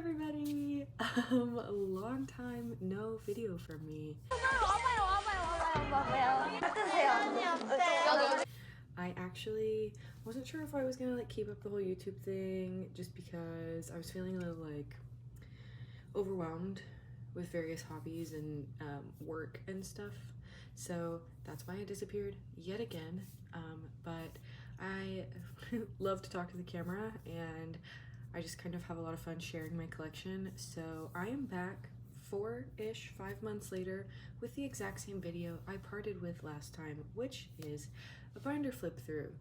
everybody! Long time no video from me. I actually wasn't sure if I was gonna keep up the whole YouTube thing just because I was feeling a little overwhelmed with various hobbies and work and stuff. So that's why I disappeared yet again. But I love to talk to the camera and I just kind of have a lot of fun sharing my collection. So I am back 5 months later with the exact same video I parted with last time, which is a binder flip through.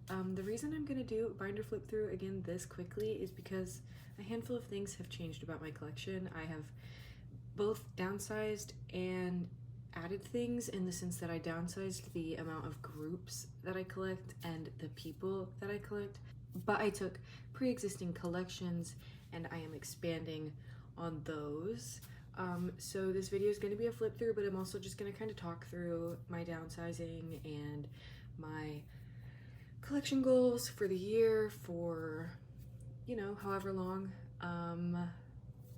The reason I'm gonna do a binder flip through again this quickly is because a handful of things have changed about my collection. I have both downsized and added things in the sense that I downsized the amount of groups that I collect and the people that I collect, but I took pre-existing collections and I am expanding on those. So this video is going to be a flip through, but I'm also just going to kind of talk through my downsizing and my collection goals for the year for, you know, however long.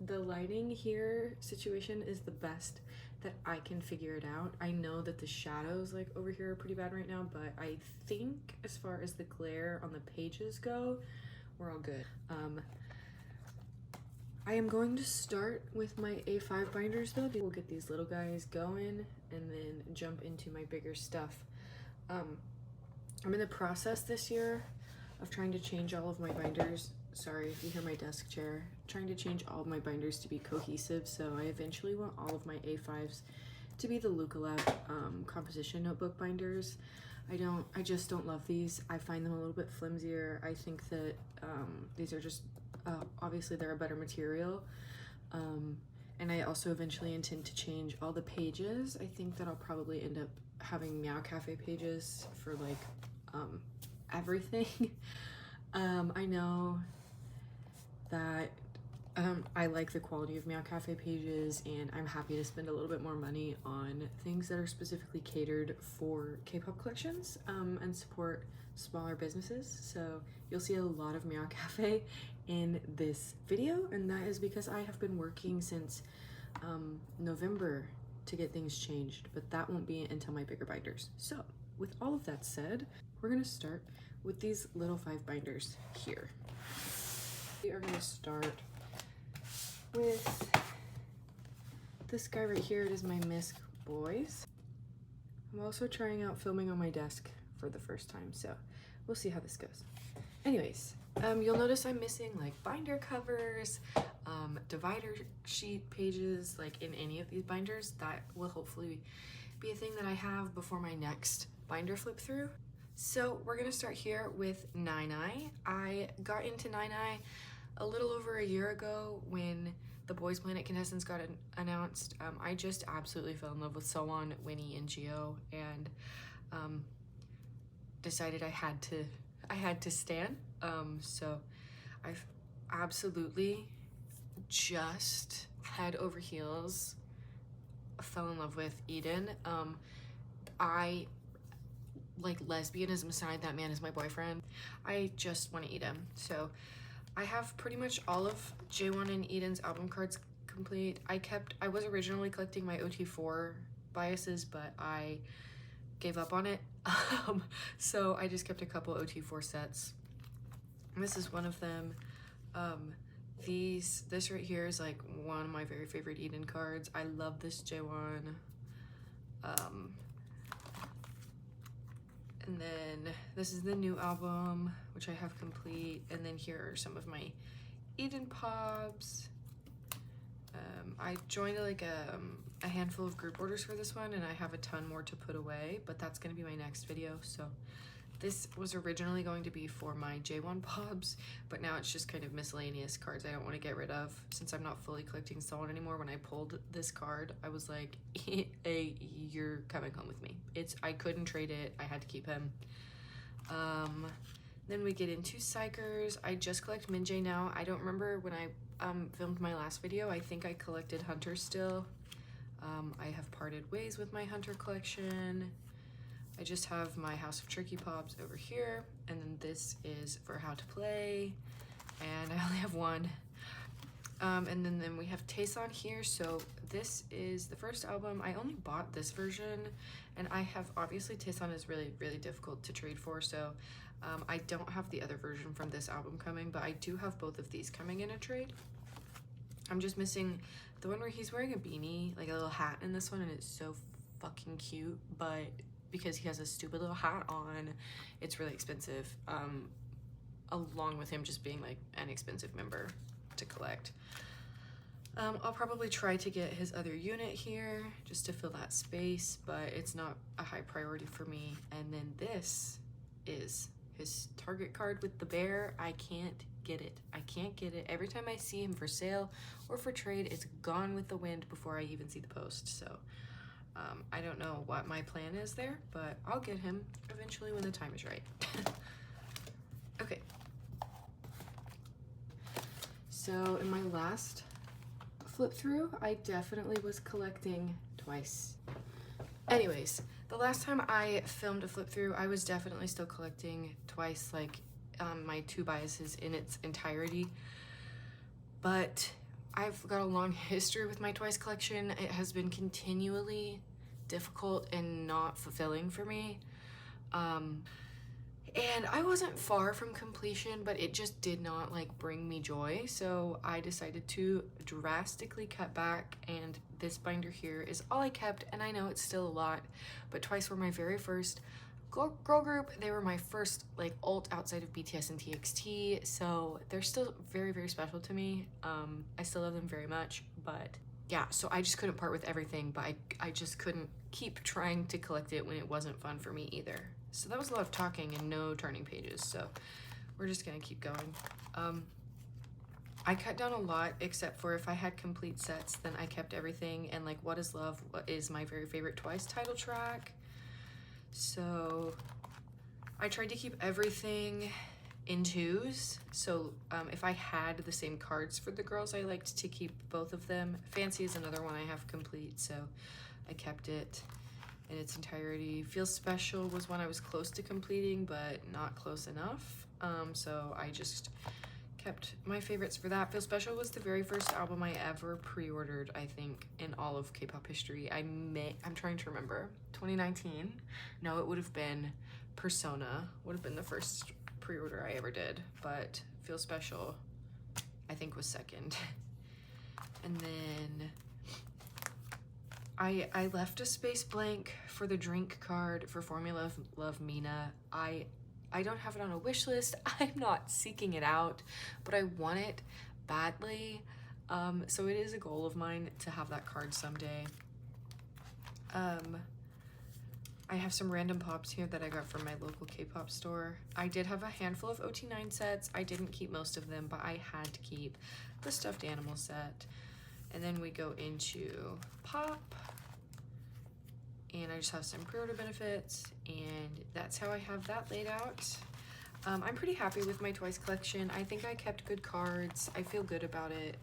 The lighting here situation is the best that I can figure it out. I know that the shadows over here are pretty bad right now, but I think as far as the glare on the pages go, we're all good. I am going to start with my A5 binders though. We'll get these little guys going and then jump into my bigger stuff. I'm in the process this year of trying to change all of my binders. Sorry if you hear my desk chair. Trying to change all of my binders to be cohesive, so I eventually want all of my A5s to be the Luca Lab composition notebook binders. I just don't love these. I find them a little bit flimsier. I think that these are just obviously they're a better material, and I also eventually intend to change all the pages. I think that I'll probably end up having Meow Cafe pages for everything. I know that I like the quality of Meow Cafe pages, and I'm happy to spend a little bit more money on things that are specifically catered for K-pop collections and support smaller businesses. So you'll see a lot of Meow Cafe in this video, and that is because I have been working since November to get things changed, but that won't be until my bigger binders. So with all of that said, we're gonna start with these little 5 binders here. We are gonna start with this guy right here. It is my Misc Boys. I'm also trying out filming on my desk for the first time, so we'll see how this goes. Anyways, you'll notice I'm missing binder covers, divider sheet pages, in any of these binders. That will hopefully be a thing that I have before my next binder flip through. So we're gonna start here with 9i. I got into 9i a little over a year ago when the Boys Planet contestants got announced. I just absolutely fell in love with Sowon, Winnie, and Geo, and decided I had to stan. So I've absolutely just head over heels fell in love with Eden. I lesbianism aside, that man is my boyfriend. I just want to eat him. So I have pretty much all of J1 and Eden's album cards complete. I was originally collecting my OT4 biases, but I gave up on it. So I just kept a couple OT4 sets. This is one of them. This right here is one of my very favorite Eden cards. I love this J1. And then this is the new album, which I have complete. And then here are some of my Eden Pops. I joined a handful of group orders for this one, and I have a ton more to put away, but that's gonna be my next video. So this was originally going to be for my J1 Pops, but now it's just kind of miscellaneous cards I don't want to get rid of since I'm not fully collecting Solid anymore. When I pulled this card, I was like, hey, you're coming home with me. I couldn't trade it. I had to keep him. Then we get into xikers. I just collect Minjae now. I don't remember when I filmed my last video. I think I collected Hunter still. I have parted ways with my Hunter collection. I just have my House of Tricky Pops over here, and then this is for how to play, and I only have one. And then we have Taste on here. So this is the first album. I only bought this version, and I have obviously Taste on is really, really difficult to trade for. So I don't have the other version from this album coming, but I do have both of these coming in a trade. I'm just missing the one where he's wearing a beanie, like a little hat in this one, and it's so fucking cute, but because he has a stupid little hat on, it's really expensive, along with him just being like an expensive member to collect. I'll probably try to get his other unit here just to fill that space, but it's not a high priority for me. And then this is his Target card with the bear. I can't get it. I can't get it. Every time I see him for sale or for trade, it's gone with the wind before I even see the post. So I don't know what my plan is there, but I'll get him eventually when the time is right. Okay. So in my last flip through, I definitely was collecting twice. Anyways, the last time I filmed a flip through, I was definitely still collecting twice, like my 2 biases in its entirety. But I've got a long history with my twice collection. It has been continually difficult and not fulfilling for me. And I wasn't far from completion, but it just did not like bring me joy. So I decided to drastically cut back, and this binder here is all I kept. And I know it's still a lot, but twice were my very first girl group. They were my first like alt outside of BTS and TXT. So they're still very, very special to me. I still love them very much, but yeah, so I just couldn't part with everything, but I just couldn't keep trying to collect it when it wasn't fun for me either. So that was a lot of talking and no turning pages, so we're just gonna keep going. I cut down a lot, except for if I had complete sets, then I kept everything, and like What Is Love is my very favorite Twice title track. So I tried to keep everything in 2s. So if I had the same cards for the girls, I liked to keep both of them. Fancy is another one I have complete, so I kept it in its entirety. Feel Special was one I was close to completing, but not close enough. So I just kept my favorites for that. Feel Special was the very first album I ever pre-ordered, I think, in all of K-pop history. I'm trying to remember. 2019? No, it would have been Persona. Would have been the first pre-order I ever did, but Feel Special, I think, was second. And then I left a space blank for the drink card for Formula of Love Mina. I don't have it on a wish list. I'm not seeking it out, but I want it badly. So it is a goal of mine to have that card someday. I have some random pops here that I got from my local K-pop store. I did have a handful of OT9 sets. I didn't keep most of them, but I had to keep the stuffed animal set. And then we go into pop, and I just have some pre-order benefits, and that's how I have that laid out. I'm pretty happy with my Twice collection. I think I kept good cards. I feel good about it.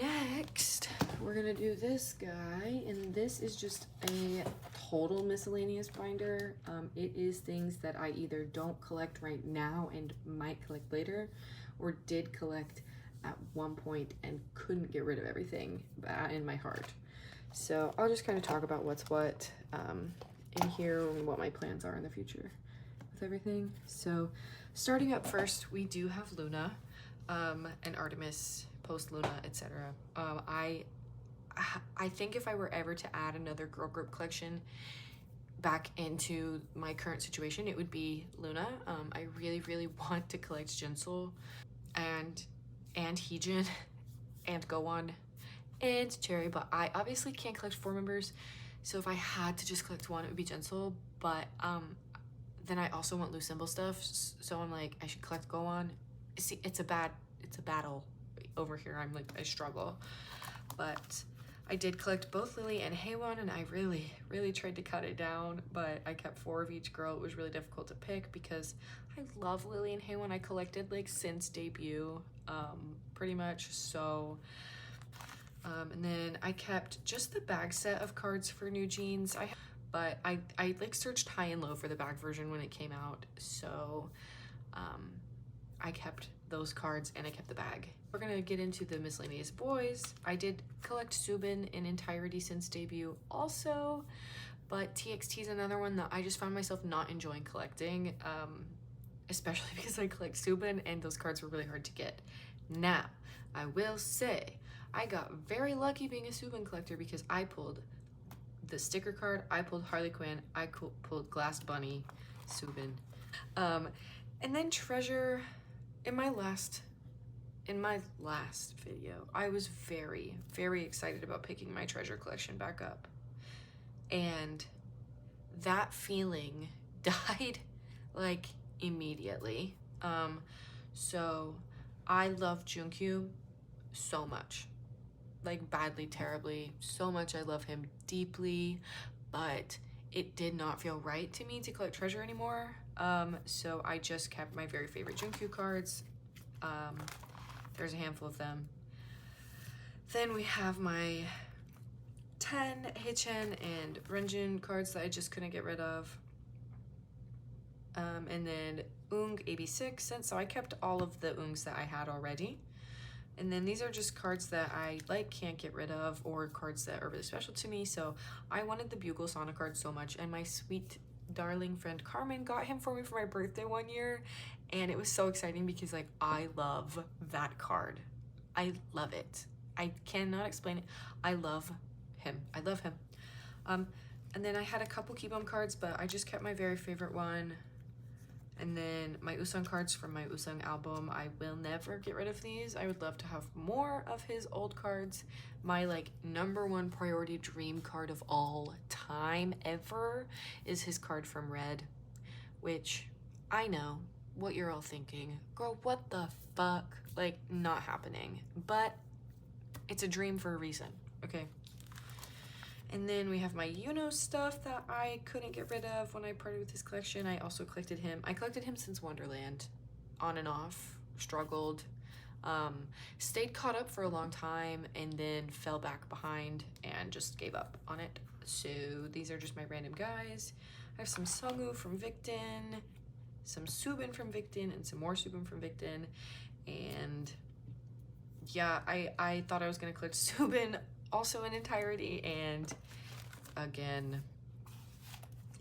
Next, we're gonna do this guy, and this is just a total miscellaneous binder. It is things that I either don't collect right now and might collect later, or did collect at one point and couldn't get rid of everything in my heart. So I'll just kind of talk about what's what in here and what my plans are in the future with everything. So starting up first, we do have Loona and Artemis, post Loona, etc. I think if I were ever to add another girl group collection back into my current situation, it would be Loona. I really, really want to collect Jinsol and Heejin and Gowon and Cherry, but I obviously can't collect 4 members, so if I had to just collect one, it would be Jinsol. But then I also want loose symbol stuff, so I'm like, I should collect Gowon. See, it's a battle over here. I'm like, I struggle. But I did collect both Lily and Haewon, and I really, really tried to cut it down, but I kept 4 of each girl. It was really difficult to pick because I love Lily and Haewon. I collected like since debut, pretty much. So and then I kept just the bag set of cards for New Jeans. But I like searched high and low for the bag version when it came out, so I kept those cards and I kept the bag. We're gonna get into the miscellaneous boys. I did collect Subin in entirety since debut also, but TXT is another one that I just found myself not enjoying collecting, especially because I collect Subin and those cards were really hard to get. Now, I will say, I got very lucky being a Subin collector because I pulled the sticker card, I pulled Harley Quinn, I pulled Glass Bunny, Subin. And then treasure, in my last video, I was very, very excited about picking my treasure collection back up. And that feeling died like immediately. So I love Junkyu so much, like badly, terribly, so much. I love him deeply, but it did not feel right to me to collect treasure anymore. So I just kept my very favorite Junkyu cards. There's a handful of them. Then we have my 10 Heichen and Renjun cards that I just couldn't get rid of. And then Ung AB6, so I kept all of the Ungs that I had already. And then these are just cards that I like, can't get rid of, or cards that are really special to me. So I wanted the Bugle Sauna card so much, and my sweet darling friend Carmen got him for me for my birthday one year, and it was so exciting because like I love that card. I love it. I cannot explain it. I love him. I love him. And then I had a couple Kibum cards, but I just kept my very favorite one. And then my Woosung cards from my Woosung album. I will never get rid of these. I would love to have more of his old cards. My like #1 priority dream card of all time ever is his card from Red, which I know what you're all thinking. Girl, what the fuck? Like, not happening. But it's a dream for a reason, okay? And then we have my Yuno stuff that I couldn't get rid of when I parted with his collection. I also collected him. I collected him since Wonderland, on and off, struggled, stayed caught up for a long time, and then fell back behind and just gave up on it. So these are just my random guys. I have some Sungu from Victon, some Subin from Victon, and some more Subin from Victon. And yeah, I thought I was gonna collect Subin also in entirety, and again,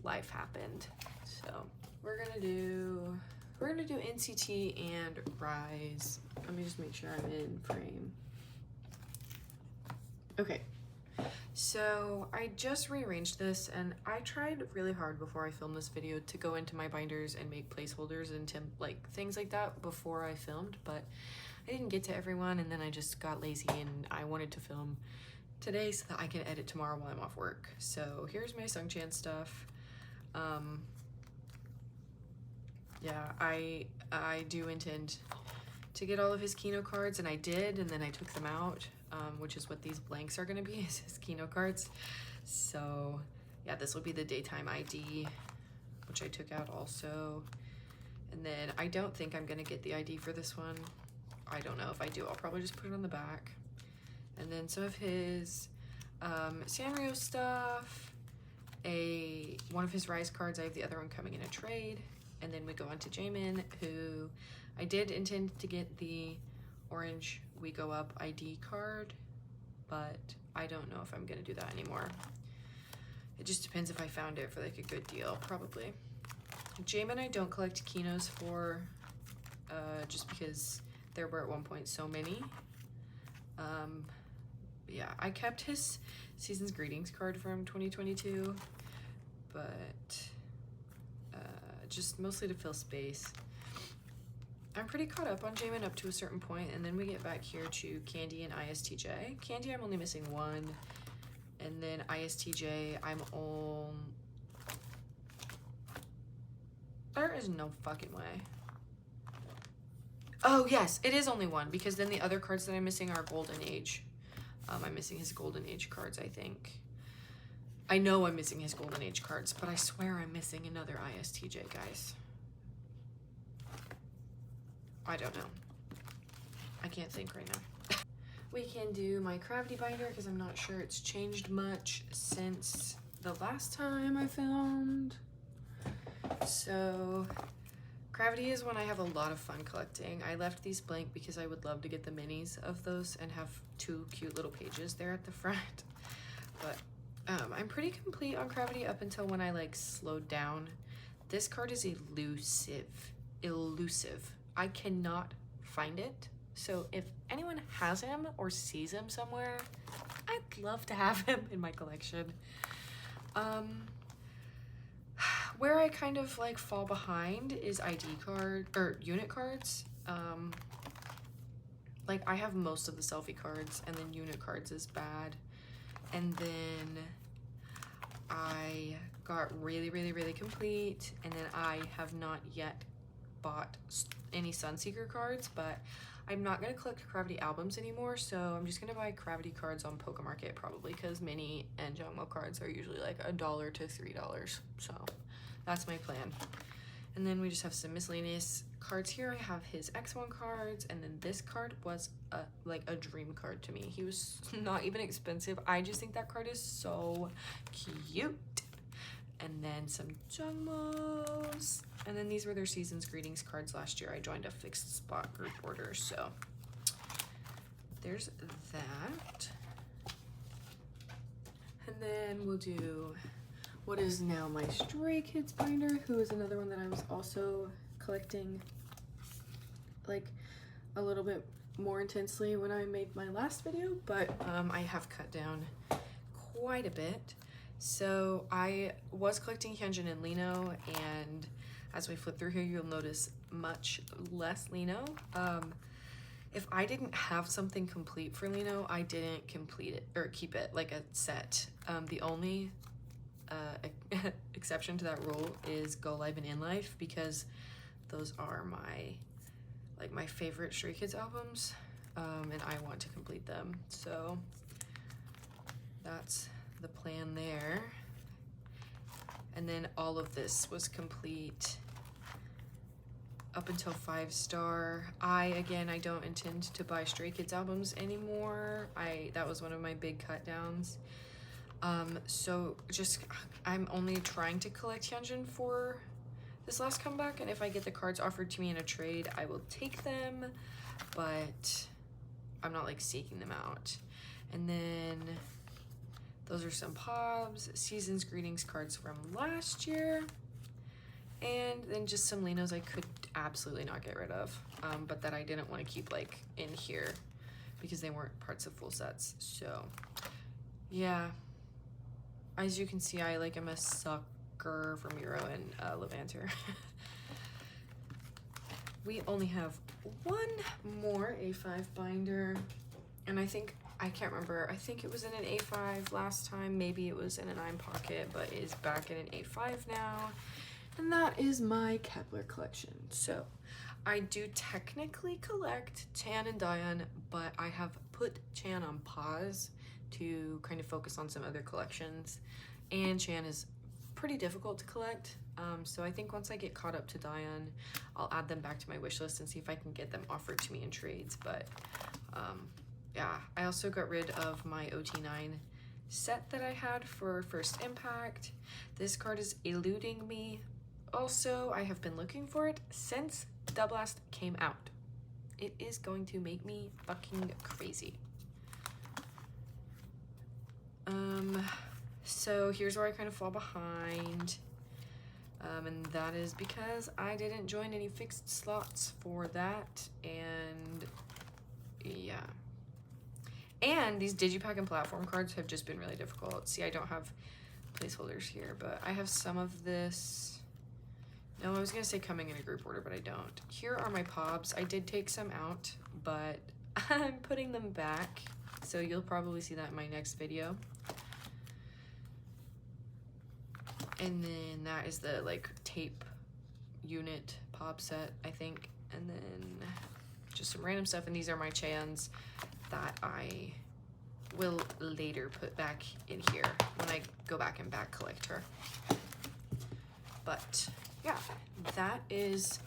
life happened. So we're gonna do NCT and riize. Let me just make sure I'm in frame. Okay, so I just rearranged this, and I tried really hard before I filmed this video to go into my binders and make placeholders and like things like that before I filmed, but I didn't get to everyone, and then I just got lazy and I wanted to film today so that I can edit tomorrow while I'm off work. So here's my Sungchan stuff. Yeah, I do intend to get all of his Kino cards, and I did, and then I took them out, which is what these blanks are gonna be, is his Kino cards. So yeah, this will be the daytime ID, which I took out also. And then I don't think I'm gonna get the ID for this one. I don't know. If I do, I'll probably just put it on the back. And then some of his Sanrio stuff, one of his riize cards. I have the other one coming in a trade. And then we go on to Jamin, who I did intend to get the orange We Go Up ID card, but I don't know if I'm gonna do that anymore. It just depends if I found it for like a good deal, probably. Jamin I don't collect Kinos for, just because there were at one point so many. Yeah, I kept his Season's Greetings card from 2022, but just mostly to fill space. I'm pretty caught up on Jamin up to a certain point, and then we get back here to Candy and ISTJ. Candy, I'm only missing one, and then ISTJ, I'm on... There is no fucking way. Oh yes, it is only one, because then the other cards that I'm missing are Golden Age. I'm missing his Golden Age cards, I think. I know I'm missing his Golden Age cards, but I swear I'm missing another ISTJ, guys. I don't know. I can't think right now. We can do my Cravity binder, because I'm not sure it's changed much since the last time I filmed. So... Cravity is when I have a lot of fun collecting. I left these blank because I would love to get the minis of those and have 2 cute little pages there at the front. But I'm pretty complete on Cravity up until when I like slowed down. This card is elusive. I cannot find it. So if anyone has him or sees him somewhere, I'd love to have him in my collection. Where I kind of like fall behind is ID card or unit cards. Like I have most of the selfie cards, and then unit cards is bad. And then I got really complete, and then I have not yet bought any Sunseeker cards, but I'm not gonna collect Cravity albums anymore, so I'm just gonna buy Cravity cards on Pokemarket probably, because mini and Jumbo cards are usually like $1 to $3, so that's my plan. And then we just have some miscellaneous cards here. I have his X1 cards, and then this card was like a dream card to me. He was not even expensive. I just think that card is so cute. And then some Jungmos. And then these were their Season's Greetings cards last year. I joined a fixed spot group order, so there's that. And then we'll do what is now my Stray Kids binder, who is another one that I was also collecting like a little bit more intensely when I made my last video, but I have cut down quite a bit. So I was collecting Hyunjin and Lino, and as we flip through here, you'll notice much less Lino. If I didn't have something complete for Lino, I didn't complete it or keep it like a set. The only exception to that rule is Go Live and In Life, because those are my favorite Stray Kids albums, and I want to complete them. So that's the plan there. And then all of this was complete up until 5-star. I don't intend to buy Stray Kids albums anymore. That was one of my big cut downs. So I'm only trying to collect Hyunjin for this last comeback, and if I get the cards offered to me in a trade, I will take them, but I'm not like seeking them out. And then those are some Pobs, Season's Greetings cards from last year, and then just some Linos I could absolutely not get rid of, but that I didn't want to keep like in here because they weren't parts of full sets. So yeah, as you can see, I like am a sucker from Euro and Levanter. We only have one more A5 binder, and I can't remember, I think it was in an A5 last time, maybe it was in a 9 pocket, but it is back in an A5 now, and that is my Kepler collection. So I do technically collect Chan and Dion, but I have put Chan on pause to kind of focus on some other collections, and Chan is pretty difficult to collect, so I think once I get caught up to Dion, I'll add them back to my wish list and see if I can get them offered to me in trades. But yeah, I also got rid of my OT9 set that I had for First Impact. This card is eluding me. Also, I have been looking for it since Double Blast came out. It is going to make me fucking crazy. So here's where I kind of fall behind, and that is because I didn't join any fixed slots for that, and yeah. And these digipack and platform cards have just been really difficult. See, I don't have placeholders here, but I have some of this. No, I was gonna say coming in a group order, but I don't. Here are my Pobs. I did take some out, but I'm putting them back, so you'll probably see that in my next video. And then that is the like tape unit Pob set, I think. And then just some random stuff. And these are my Chans that I will later put back in here when I go back and back collect her. But yeah, that is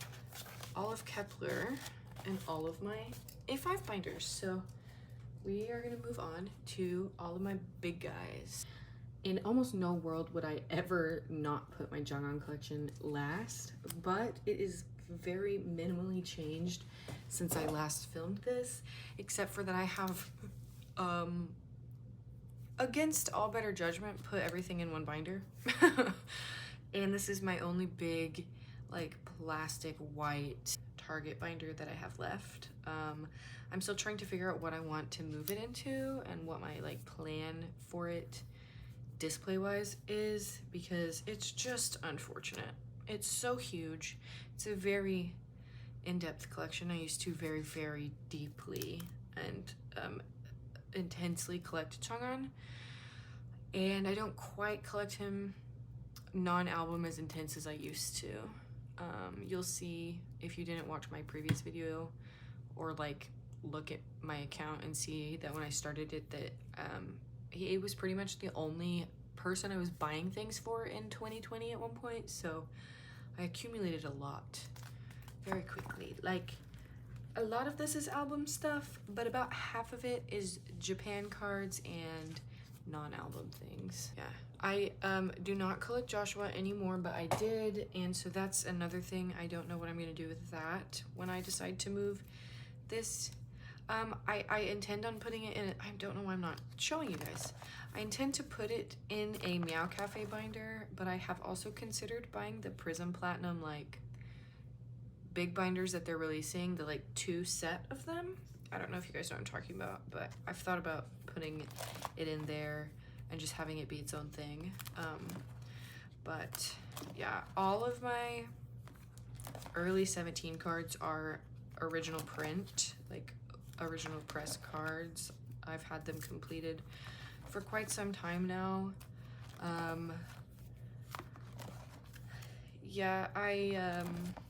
all of Kepler and all of my A5 binders. So we are gonna move on to all of my big guys. In almost no world would I ever not put my Jong'an collection last, but it is very minimally changed since I last filmed this, except for that I have, against all better judgment, put everything in one binder. And this is my only big, like, plastic white Target binder that I have left. I'm still trying to figure out what I want to move it into and what my, like, plan for it display wise is, because it's just unfortunate. It's so huge. It's a very in-depth collection. I used to very, very deeply and intensely collect Chang'an, and I don't quite collect him non-album as intense as I used to. You'll see if you didn't watch my previous video or like look at my account and see that when I started it that he was pretty much the only person I was buying things for in 2020 at one point, so I accumulated a lot very quickly. Like, a lot of this is album stuff, but about half of it is Japan cards and non-album things. Yeah, I do not collect Joshua anymore, but I did, and so that's another thing. I don't know what I'm gonna do with that when I decide to move this. I intend on putting it in, I don't know why I'm not showing you guys. I intend to put it in a Meow Cafe binder, but I have also considered buying the Prism Platinum, like, big binders that they're releasing, the, like, 2 set of them. I don't know if you guys know what I'm talking about, but I've thought about putting it in there and just having it be its own thing. But yeah, all of my early 17 cards are original print, like original press cards. I've had them completed for quite some time now. Yeah, I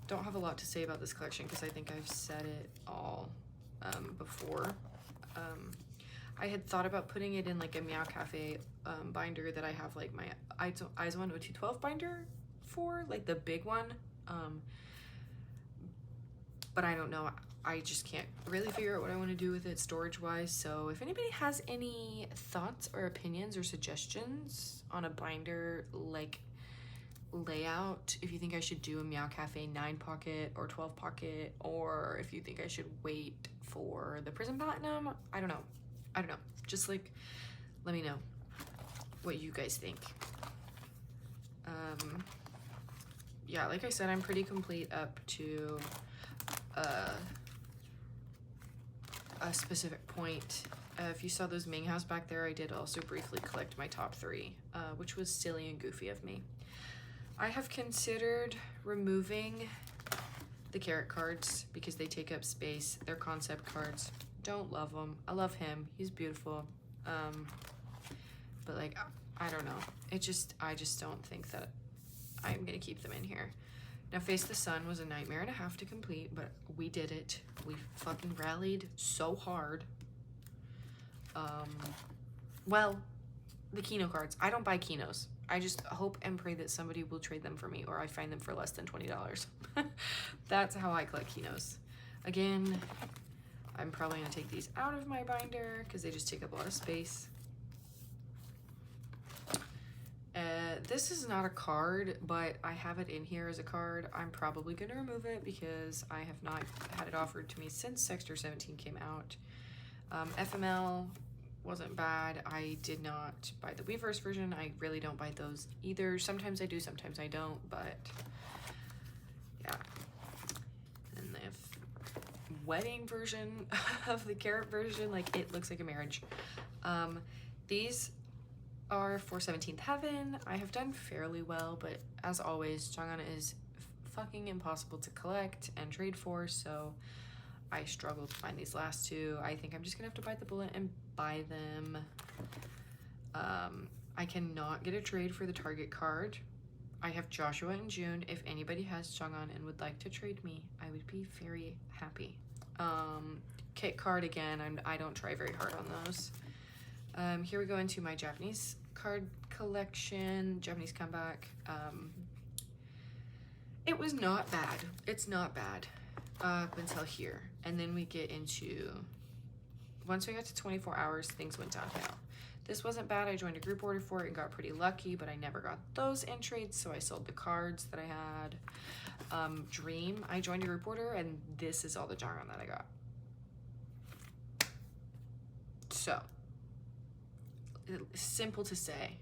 don't have a lot to say about this collection because I think I've said it all before. I had thought about putting it in like a Meow Cafe binder that I have like my Aizuan 0212 binder for, like the big one. But I don't know. I just can't really figure out what I want to do with it storage wise. So if anybody has any thoughts or opinions or suggestions on a binder like layout, if you think I should do a Meow Cafe 9 pocket or 12 pocket, or if you think I should wait for the Prism Platinum, I don't know. Just like, let me know what you guys think. Yeah, like I said, I'm pretty complete up to a specific point. If you saw those Ming House back there, I did also briefly collect my top 3, which was silly and goofy of me. I have considered removing the carrot cards because they take up space. They're concept cards. Don't love them. I love him. He's beautiful. But like, I don't know. I just don't think that I'm gonna keep them in here. Now, Face the Sun was a nightmare and a half to complete, but we did it. We fucking rallied so hard. Well, the Kino cards. I don't buy Kinos. I just hope and pray that somebody will trade them for me or I find them for less than $20. That's how I collect Kinos. Again, I'm probably gonna take these out of my binder because they just take up a lot of space. This is not a card, but I have it in here as a card. I'm probably gonna remove it because I have not had it offered to me since Sector 17 came out. FML wasn't bad. I did not buy the Weverse version. I really don't buy those either. Sometimes I do, sometimes I don't, but yeah. And the wedding version of the carrot version, like, it looks like a marriage. These are for 17th Heaven. I have done fairly well, but as always, Chang'an is fucking impossible to collect and trade for, so I struggled to find these last 2. I think I'm just gonna have to bite the bullet and buy them. I cannot get a trade for the Target card. I have Joshua in June. If anybody has Chang'an and would like to trade me, I would be very happy. Kit card, again, I don't try very hard on those. Here we go into my Japanese card collection, Japanese comeback. It was not bad. It's not bad up until here. And then we get into once we got to 24 hours, things went downhill. This wasn't bad. I joined a group order for it and got pretty lucky, but I never got those entries, so I sold the cards that I had. Dream, I joined a group order, and this is all the jargon that I got. So, simple to say,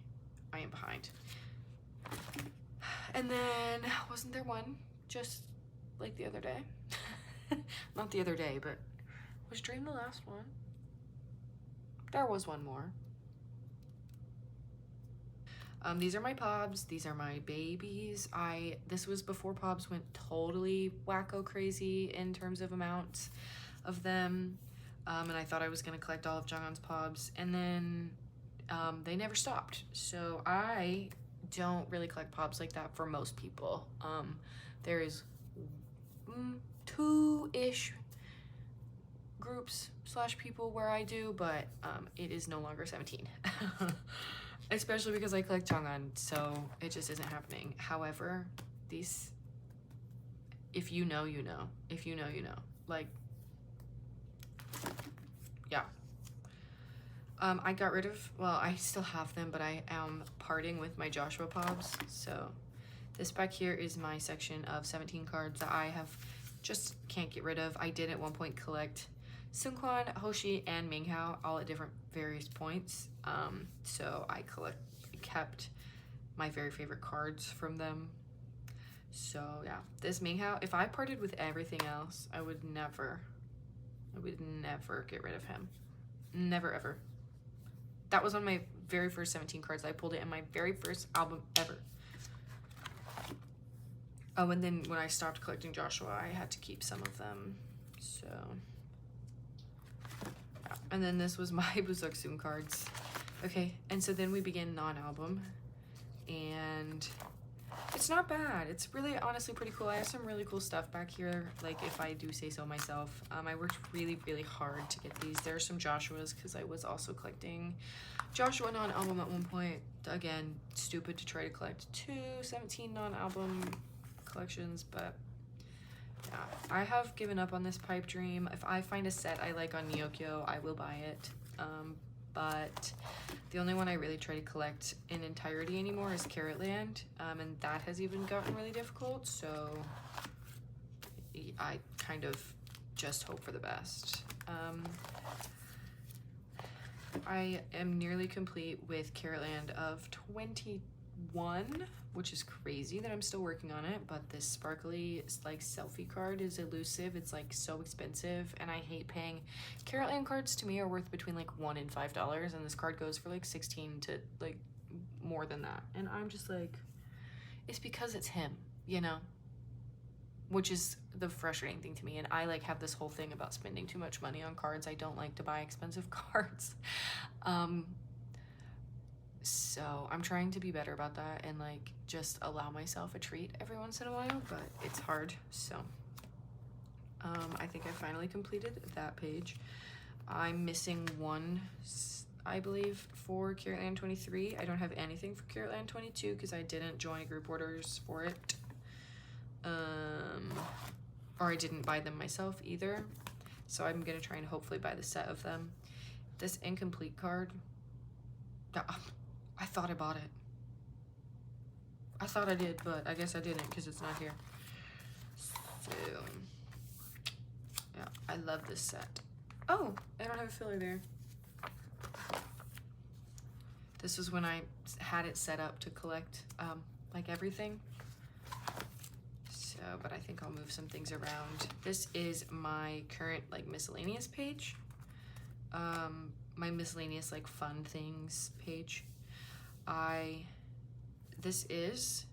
I am behind. And then, wasn't there one just like the other day? Not the other day, but was Dream the last one? There was one more. These are my pobs. These are my babies. This was before pobs went totally wacko crazy in terms of amounts of them. And I thought I was gonna collect all of Jungwon's pobs, and then they never stopped. So I don't really collect pobs like that for most people. There is 2-ish groups / people where I do, but it is no longer 17. Especially because I collect Jungwon, so it just isn't happening. However, these, if you know, you know. If you know, you know. Like, yeah. I got rid of, well, I still have them, but I am parting with my Joshua pobs. So this back here is my section of 17 cards that I have just can't get rid of. I did at one point collect Seungkwan, Hoshi, and Minghao all at different various points. So I kept my very favorite cards from them. So yeah, this Minghao, if I parted with everything else, I would never get rid of him. Never ever. That was one of my very first 17 cards. I pulled it in my very first album ever. Oh, and then when I stopped collecting Joshua, I had to keep some of them. So yeah. And then this was my woosung cards. Okay, and so then we begin non-album, and it's not bad. It's really honestly pretty cool. I have some really cool stuff back here, like if I do say so myself. I worked really hard to get these. There are some Joshuas because I was also collecting Joshua non-album at one point. Again, stupid to try to collect 17 non-album collections, but yeah, I have given up on this pipe dream. If I find a set I like on Neokyo, I will buy it. But the only one I really try to collect in entirety anymore is Carrotland, and that has even gotten really difficult, so I kind of just hope for the best. I am nearly complete with Carrotland of 21, which is crazy that I'm still working on it, but this sparkly like selfie card is elusive. It's like so expensive, and I hate paying. Carrotland cards to me are worth between like $1 and $5, and this card goes for like 16 to like more than that, and I'm just like, it's because it's him, you know, which is the frustrating thing to me. And I like have this whole thing about spending too much money on cards. I don't like to buy expensive cards. So I'm trying to be better about that and like just allow myself a treat every once in a while, but it's hard. So I think I finally completed that page. I'm missing one, I believe, for Carrotland 23. I don't have anything for Carrotland 22 because I didn't join group orders for it. Or I didn't buy them myself either. So I'm gonna try and hopefully buy the set of them. This incomplete card, I thought I bought it. I thought I did, but I guess I didn't because it's not here. So, yeah, I love this set. Oh, I don't have a filler there. This was when I had it set up to collect like everything. So, but I think I'll move some things around. This is my current like miscellaneous page. My miscellaneous like fun things page. This is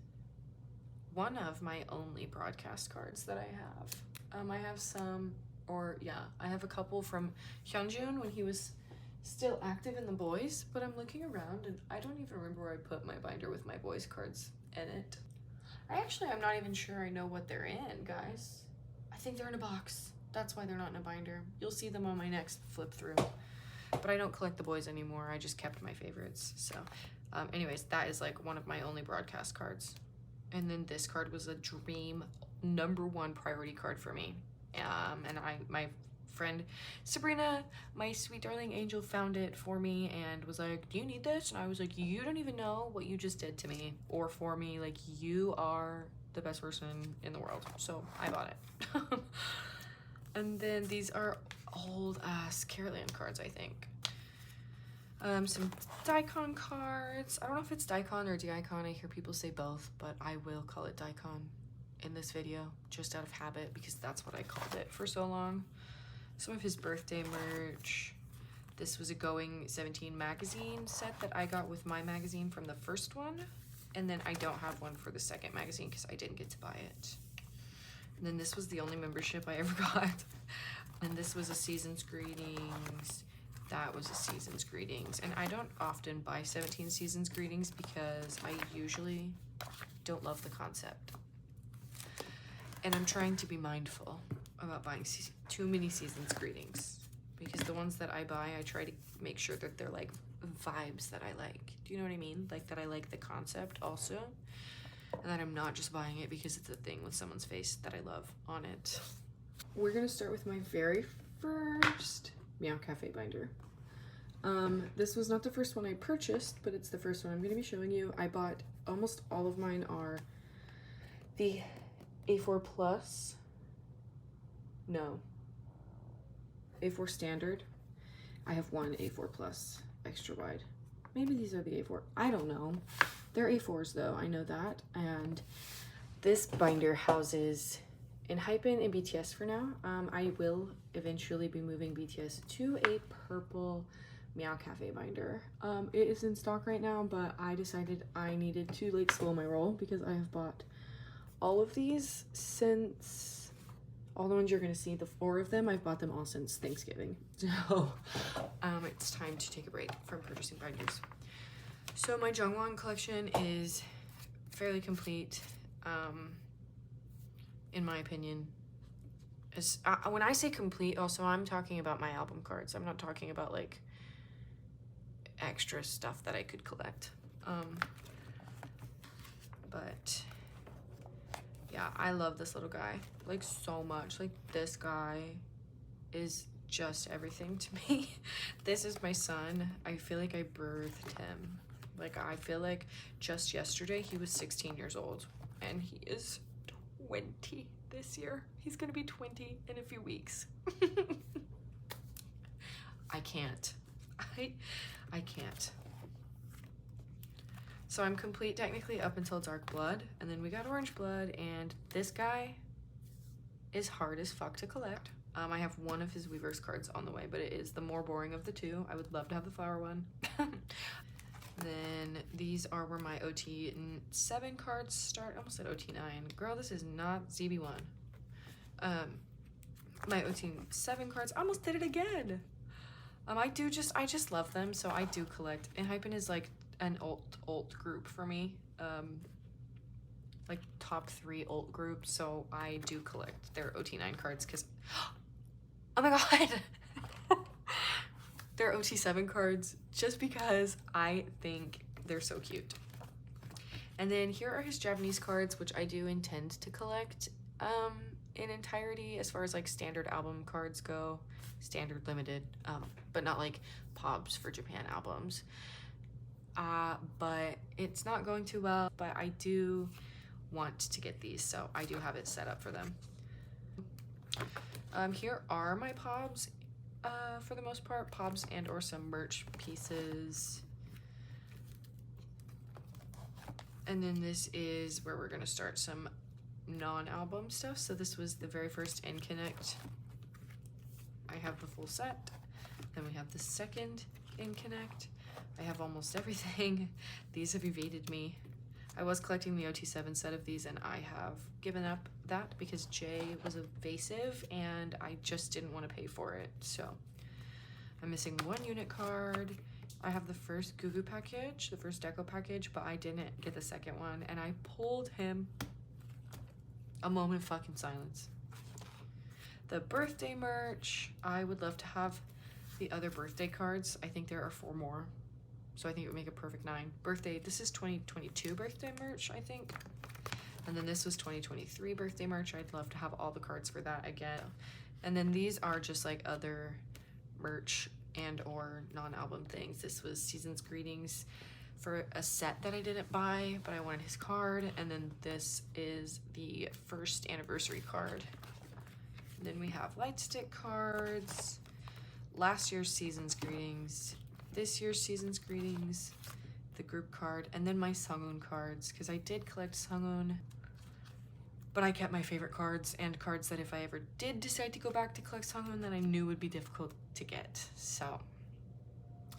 one of my only broadcast cards that I have. I have some, or yeah, I have a couple from Hyunjun when he was still active in the boys, but I'm looking around and I don't even remember where I put my binder with my boys cards in it. I'm not even sure I know what they're in, guys. I think they're in a box. That's why they're not in a binder. You'll see them on my next flip through. But I don't collect the boys anymore. I just kept my favorites. So anyways, that is like one of my only broadcast cards. And then this card was a dream #1 priority card for me. And my friend Sabrina, my sweet darling angel, found it for me and was like, do you need this? And I was like, you don't even know what you just did to me or for me. Like, you are the best person in the world. So I bought it. And then these are old ass Caroline cards, I think. Some daikon cards. I don't know if it's daikon or daikon. I hear people say both, but I will call it daikon in this video just out of habit because that's what I called it for so long. Some of his birthday merch. This was a Going 17 magazine set that I got with my magazine from the first one, and then I don't have one for the second magazine because I didn't get to buy it. And then this was the only membership I ever got. And this was a Season's Greetings. That was a Season's Greetings. And I don't often buy 17 Season's Greetings because I usually don't love the concept. And I'm trying to be mindful about buying too many Season's Greetings because the ones that I buy, I try to make sure that they're like vibes that I like. Do you know what I mean? Like that I like the concept also. And that I'm not just buying it because it's a thing with someone's face that I love on it. We're gonna start with my very first Meow Cafe binder. This was not the first one I purchased, but it's the first one I'm gonna be showing you. I bought, almost all of mine are the A4 Plus, no, A4 Standard. I have one A4 Plus extra wide. Maybe these are the A4, I don't know. They're A4s though, I know that. And this binder houses enhypen and BTS for now. I will eventually be moving BTS to a purple Meow Cafe binder. It is in stock right now, but I decided I needed to like slow my roll because I have bought all of these since, all the ones you're gonna see, the 4 of them, I've bought them all since Thanksgiving. So it's time to take a break from purchasing binders. So my Jungwon collection is fairly complete, in my opinion. When I say complete, also I'm talking about my album cards. I'm not talking about like extra stuff that I could collect. But yeah, I love this little guy like so much. Like this guy is just everything to me. This is my son. I feel like I birthed him. Like I feel like just yesterday he was 16 years old and he is 20 this year. He's gonna be 20 in a few weeks. I can't. I can't. So I'm complete technically up until Dark Blood, and then we got Orange Blood, and this guy is hard as fuck to collect. I have one of his Weavers cards on the way, but it is the more boring of the two. I would love to have the flower one. Then these are where my OT7 cards start. I almost said OT9. Girl, this is not ZB1. My OT7 cards, I almost did it again. I just love them, so I do collect. Enhypen is like an alt group for me. Like top 3 alt group, so I do collect their OT9 cards because, oh my god. They're OT7 cards just because I think they're so cute. And then here are his Japanese cards, which I do intend to collect in entirety as far as like standard album cards go. Standard limited, but not like POBs for Japan albums. But it's not going too well, but I do want to get these, so I do have it set up for them. Here are my POBs. For the most part, POBs and or some merch pieces. And then this is where we're gonna start some non-album stuff. So this was the very first Inconnect. I have the full set. Then we have the second Inconnect. I have almost everything. These have evaded me. I was collecting the OT7 set of these and I have given up that because Jay was evasive and I just didn't want to pay for it. So I'm missing 1 unit card. I have the first Gugu package, the first deco package, but I didn't get the second one and I pulled him. A moment of fucking silence. The birthday merch, I would love to have the other birthday cards. I think there are 4 more. So I think it would make a perfect 9. Birthday, this is 2022 birthday merch, I think. And then this was 2023 birthday merch. I'd love to have all the cards for that again. And then these are just like other merch and or non-album things. This was Season's Greetings for a set that I didn't buy, but I wanted his card. And then this is the first anniversary card. And then we have light stick cards, last year's Season's Greetings, this year's Season's Greetings, the group card, and then my Sungun cards, because I did collect Sungun, but I kept my favorite cards and cards that if I ever did decide to go back to collect Sungun, that I knew would be difficult to get. So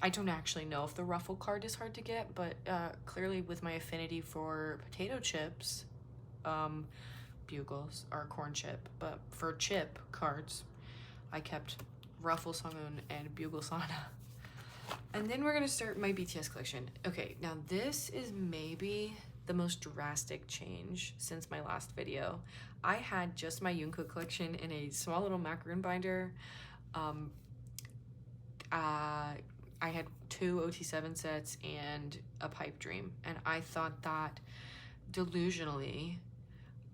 I don't actually know if the ruffle card is hard to get, but clearly with my affinity for potato chips, bugles are corn chip, but for chip cards, I kept ruffle Sungun and bugle Sana. And then we're gonna start my BTS collection. Okay, now this is maybe the most drastic change since my last video. I had just my Jungkook collection in a small little macaroon binder. I had 2 OT7 sets and a pipe dream, and I thought that delusionally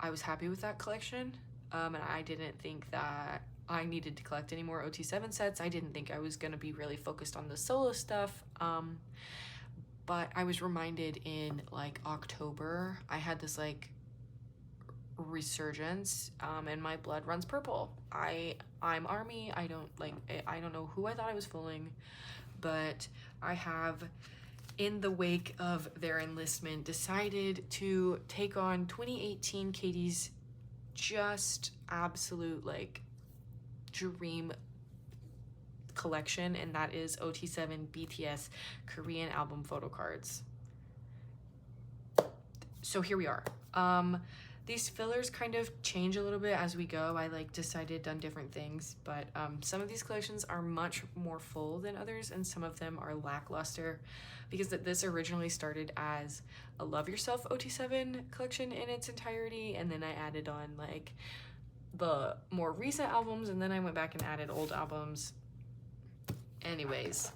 I was happy with that collection, and I didn't think that I needed to collect any more OT7 sets. I didn't think I was gonna be really focused on the solo stuff, but I was reminded in like October, I had this like resurgence, and my blood runs purple. I'm ARMY. I don't know who I thought I was fooling, but I have, in the wake of their enlistment, decided to take on 2018 Katie's just absolute like dream collection, and that is OT7 BTS Korean album photo cards. So here we are. These fillers kind of change a little bit as we go. I like decided on different things, but some of these collections are much more full than others, and some of them are lackluster, because this originally started as a Love Yourself OT7 collection in its entirety, and then I added on like the more recent albums, and then I went back and added old albums. Anyways,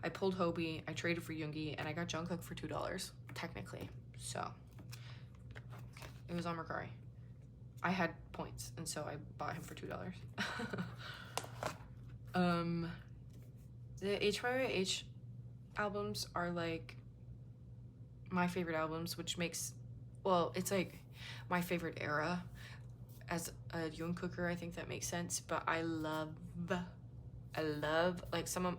I pulled Hobie, I traded for Yoongi, and I got Jungkook for $2, technically. So it was on Mercari. I had points, and so I bought him for $2. The HYYH albums are like my favorite albums, which makes, well, it's like my favorite era. As a Jungkooker, I think that makes sense, but I love like some of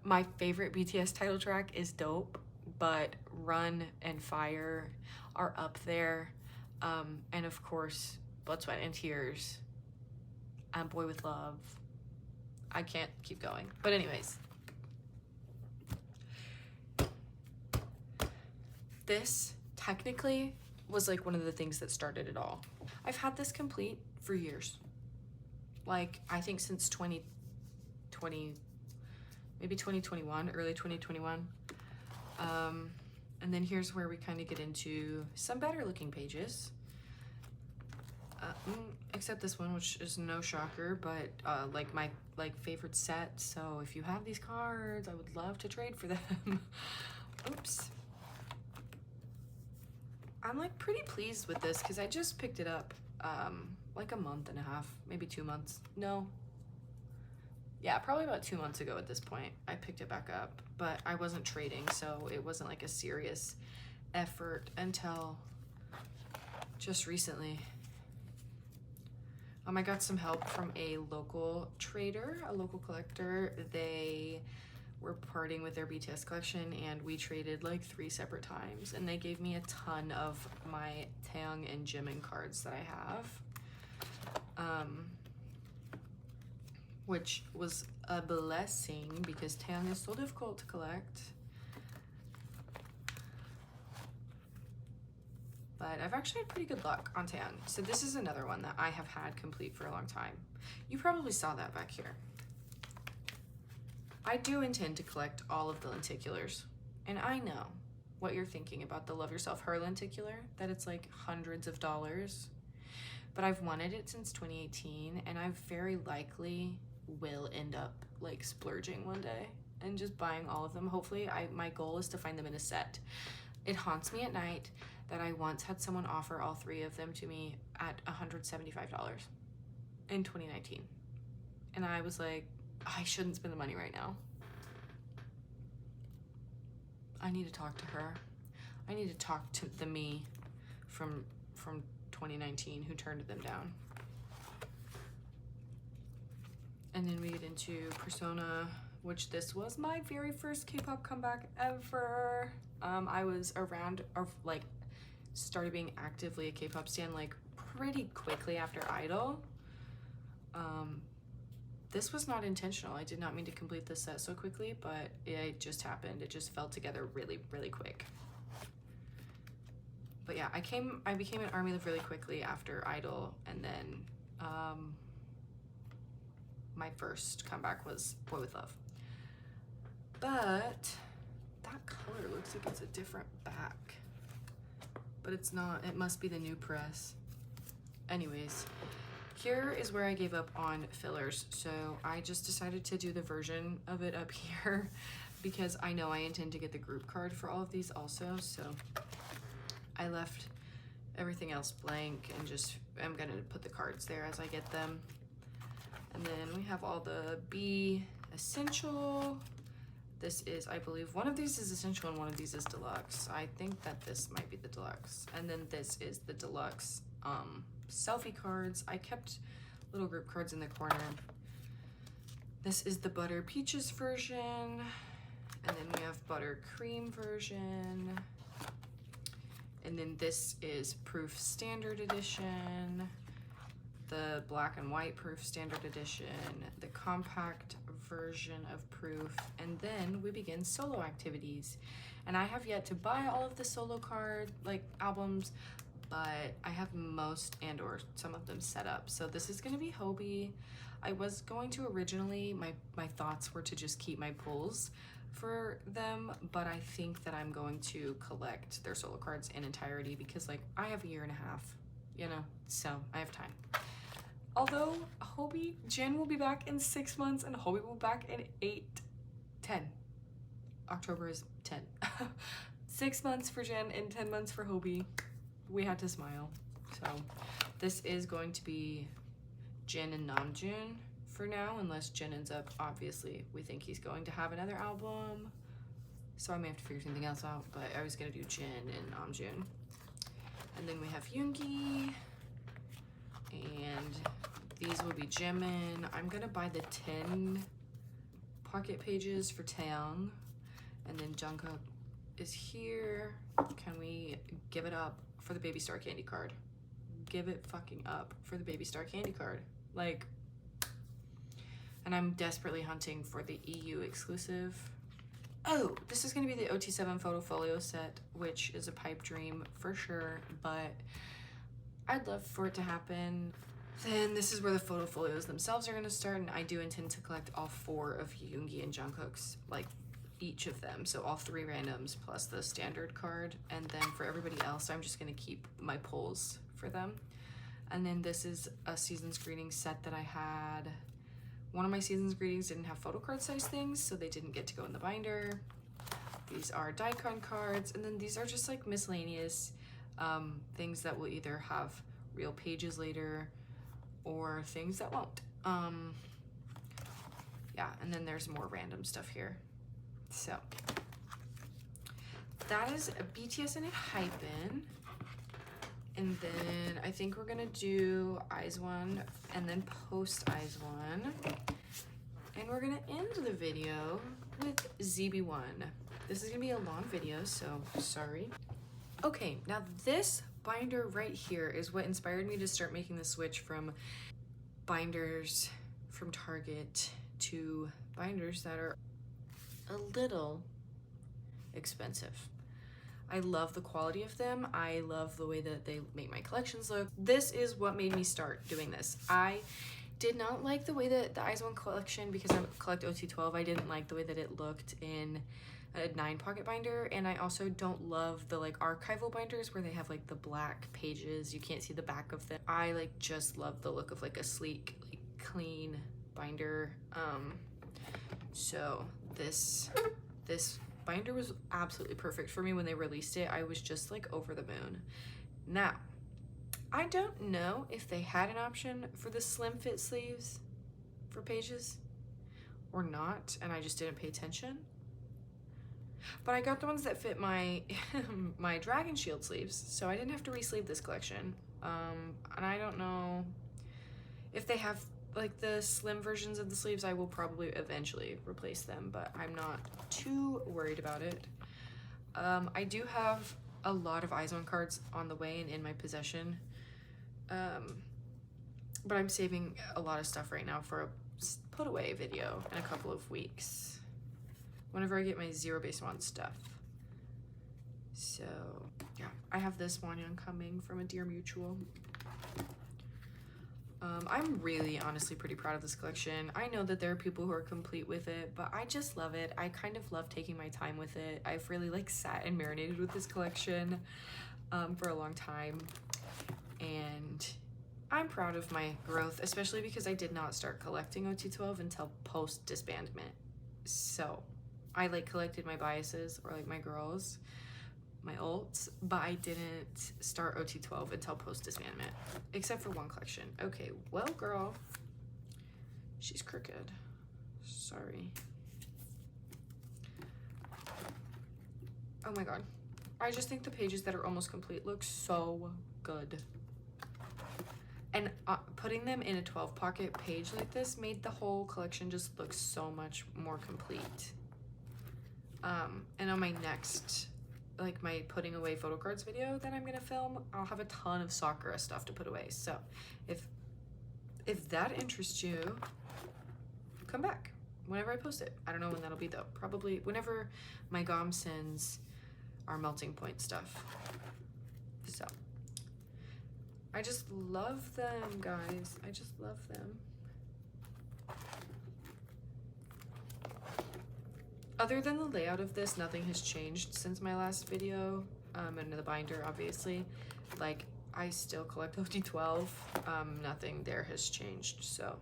my favorite BTS title track is Dope, but Run and Fire are up there. And of course, Blood, Sweat, and Tears, and Boy With Love. I can't keep going. But anyways, this technically was like one of the things that started it all. I've had this complete for years. Like, I think since 2020, maybe 2021, early 2021. And then here's where we kind of get into some better looking pages. Except this one, which is no shocker, but like my favorite set. So if you have these cards, I would love to trade for them. Oops. I'm like pretty pleased with this because I just picked it up like a month and a half, maybe 2 months. No. Yeah, probably about 2 months ago at this point, I picked it back up, but I wasn't trading, so it wasn't like a serious effort until just recently. I got some help from a local trader, a local collector. They were parting with their BTS collection, and we traded like 3 separate times, and they gave me a ton of my Taeyang and Jimin cards that I have. Which was a blessing because Taeyang is so difficult to collect. But I've actually had pretty good luck on Taeyang. So this is another one that I have had complete for a long time. You probably saw that back here. I do intend to collect all of the lenticulars. And I know what you're thinking about the Love Yourself Her lenticular, that it's like hundreds of dollars. But I've wanted it since 2018, and I very likely will end up like splurging one day and just buying all of them. Hopefully, my goal is to find them in a set. It haunts me at night that I once had someone offer all 3 of them to me at $175. in 2019. And I was like, I shouldn't spend the money right now. I need to talk to her. I need to talk to the me from 2019 who turned them down. And then we get into Persona, which this was my very first K-pop comeback ever. I was around, or like started being actively a K-pop stan like pretty quickly after Idol. This was not intentional. I did not mean to complete this set so quickly, but it just happened. It just fell together really, really quick. But yeah, I became an ARMY really quickly after Idol, and then my first comeback was Boy With Love. But that color looks like it's a different back. But it's not, it must be the new press. Anyways, here is where I gave up on fillers. So I just decided to do the version of it up here because I know I intend to get the group card for all of these also. So I left everything else blank and just, I'm gonna put the cards there as I get them. And then we have all the B essential. This is, I believe, one of these is essential and one of these is deluxe. I think that this might be the deluxe. And then this is the deluxe selfie cards. I kept little group cards in the corner. This is the Butter Peaches version. And then we have Butter Cream version. And then this is Proof Standard Edition, the Black and White Proof Standard Edition, the compact version of Proof, and then we begin solo activities. And I have yet to buy all of the solo card like albums, but I have most and or some of them set up. So this is gonna be Hobie. I was going to originally, my thoughts were to just keep my pulls for them, but I think that I'm going to collect their solo cards in entirety because like I have a year and a half, you know, so I have time. Although Hobie, Jin will be back in 6 months and Hobie will be back in 10. October is 10. 6 months for Jin and 10 months for Hobie. We had to smile. So this is going to be Jin and Namjoon for now, unless Jin ends up, obviously, we think he's going to have another album. So I may have to figure something else out, but I was gonna do Jin and Namjoon. And then we have Yoongi. And these will be Jimin. I'm gonna buy the 10 pocket pages for Taeyong. And then Jungkook is here. Can we give it up for the Baby Star candy card? Give it fucking up for the Baby Star candy card. Like, and I'm desperately hunting for the EU exclusive. Oh, this is gonna be the OT7 Photofolio set, which is a pipe dream for sure, but I'd love for it to happen. Then this is where the Photofolios themselves are gonna start, and I do intend to collect all 4 of Yoongi and Jungkook's, like each of them. So all 3 randoms plus the standard card. And then for everybody else, I'm just gonna keep my pulls for them. And then this is a Seasons Greetings set that I had. One of my Seasons Greetings didn't have photo card size things, so they didn't get to go in the binder. These are Daikon cards, and then these are just like miscellaneous things that will either have real pages later or things that won't. Yeah, and then there's more random stuff here. So that is a BTS and enhypen. And then I think we're gonna do IZ*ONE and then post IZ*ONE. And we're gonna end the video with ZB1. This is gonna be a long video, so sorry. Okay, now this binder right here is what inspired me to start making the switch from binders from Target to binders that are a little expensive. I love the quality of them. I love the way that they make my collections look. This is what made me start doing this. I did not like the way that the IZ*ONE collection, because I collect OT12, I didn't like the way that it looked in a 9 pocket binder, and I also don't love the like archival binders where they have like the black pages, you can't see the back of them. I like just love the look of like a sleek, like clean binder. So this binder was absolutely perfect for me when they released it. I was just like over the moon. Now, I don't know if they had an option for the slim fit sleeves for pages or not, and I just didn't pay attention. But I got the ones that fit my my dragon shield sleeves, so I didn't have to re-sleeve this collection. And I don't know if they have like the slim versions of the sleeves. I will probably eventually replace them, but I'm not too worried about it. I do have a lot of Eyes on cards on the way and in my possession, but I'm saving a lot of stuff right now for a put away video in a couple of weeks whenever I get my zerobaseone stuff. So yeah, I have this wanyang coming from a dear mutual. I'm really honestly pretty proud of this collection. I know that there are people who are complete with it, but I just love it. I kind of love taking my time with it. I've really like sat and marinated with this collection for a long time, and I'm proud of my growth, especially because I did not start collecting OT12 until post disbandment. So I like collected my biases, or like my girls, my ults, but I didn't start OT12 until post disbandment, except for one collection. Okay, well girl, she's crooked, sorry. Oh my god, I just think the pages that are almost complete look so good, and putting them in a 12 pocket page like this made the whole collection just look so much more complete. And on my next, like my putting away photo cards video that I'm gonna film, I'll have a ton of Sakura stuff to put away. So if that interests you, come back whenever I post it. I don't know when that'll be though. Probably whenever my gom sends our melting point stuff. So I just love them, guys. I just love them. Other than the layout of this, nothing has changed since my last video, and the binder, obviously. Like, I still collect OT12. Nothing there has changed, so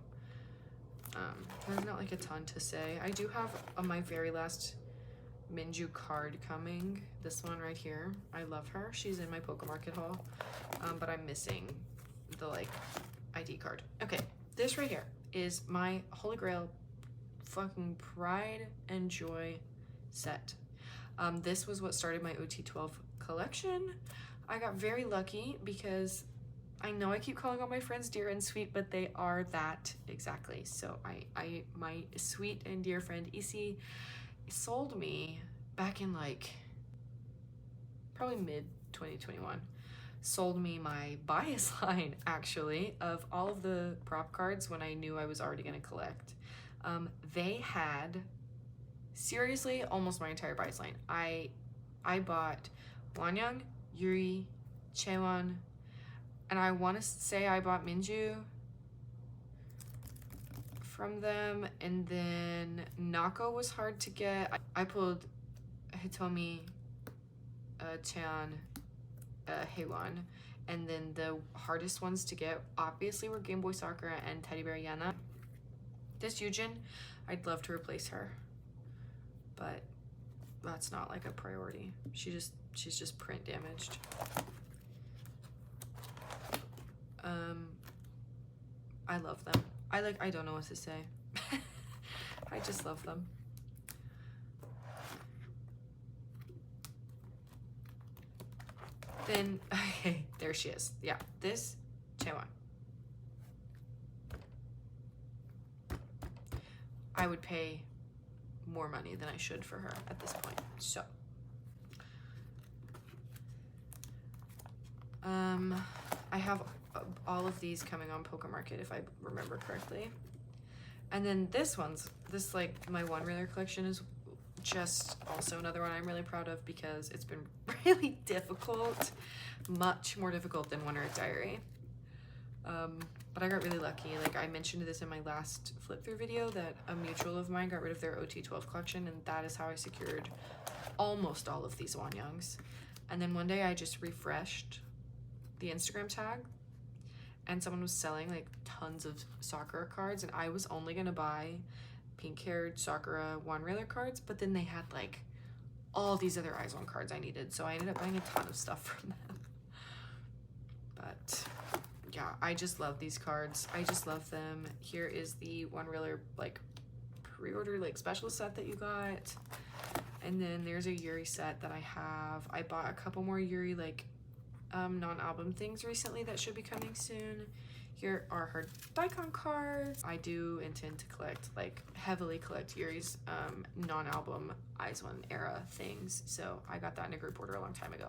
there's not like a ton to say. I do have my very last Minju card coming. This one right here. I love her. She's in my Pokemarket haul, but I'm missing the like ID card. Okay, this right here is my Holy Grail fucking pride and joy set. This was what started my OT12 collection. I got very lucky because I know I keep calling all my friends dear and sweet, but they are that exactly. So my sweet and dear friend Issy sold me back in like probably mid 2021, sold me my bias line actually of all of the prop cards when I knew I was already going to collect. They had seriously almost my entire bias line. I bought Wanyang, Yuri, Chaewon, and I want to say I bought Minju from them, and then Nako was hard to get. I pulled Hitomi, Chan, Heiwan, and then the hardest ones to get obviously were Game Boy Sakura and Teddy Bear Yena. This Yujin, I'd love to replace her, but that's not like a priority. She's just print damaged. I love them. I don't know what to say. I just love them. Then, okay, there she is. Yeah, this Chaewon. I would pay more money than I should for her at this point. So, I have all of these coming on Pokemarket if I remember correctly. And then this like my one reeler collection is just also another one I'm really proud of because it's been really difficult, much more difficult than One Earth Diary. But I got really lucky. Like I mentioned this in my last flip through video that a mutual of mine got rid of their OT12 collection, and that is how I secured almost all of these Wanyangs. And then one day I just refreshed the Instagram tag and someone was selling like tons of Sakura cards, and I was only gonna buy pink-haired Sakura one-reeler cards, but then they had like all these other Eyes on cards I needed, so I ended up buying a ton of stuff from them. But yeah, I just love these cards. I just love them. Here is the one reeler like pre-order like special set that you got. And then there's a Yuri set that I have. I bought a couple more Yuri like non-album things recently that should be coming soon. Here are her Daikon cards. I do intend to collect, like heavily collect Yuri's non-album Eyes One era things. So I got that in a group order a long time ago.